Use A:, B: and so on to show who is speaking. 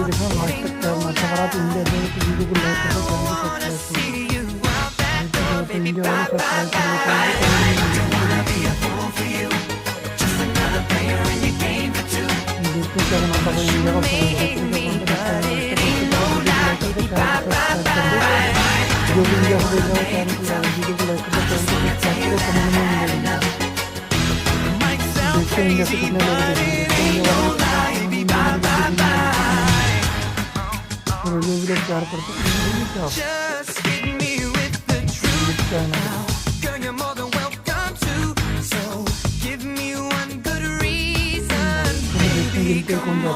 A: देखो लास्ट तक करना था अगर आप इंडिया से तो वीडियो को लाइक कर दो चैनल को सब्सक्राइब करो तो इंडिया वाले सब्सक्राइब कर लेते हैं देखते क्या बनाता है इंडिया का जो भी इंडिया से देख रहा है चैनल को वीडियो को लाइक कर दो चैनल को सब्सक्राइब करो कमेंट में मिलेगा देखते हैं इंडिया से कितने लोग वीडियो प्यार करते हैं क्या कौन ज़्यादा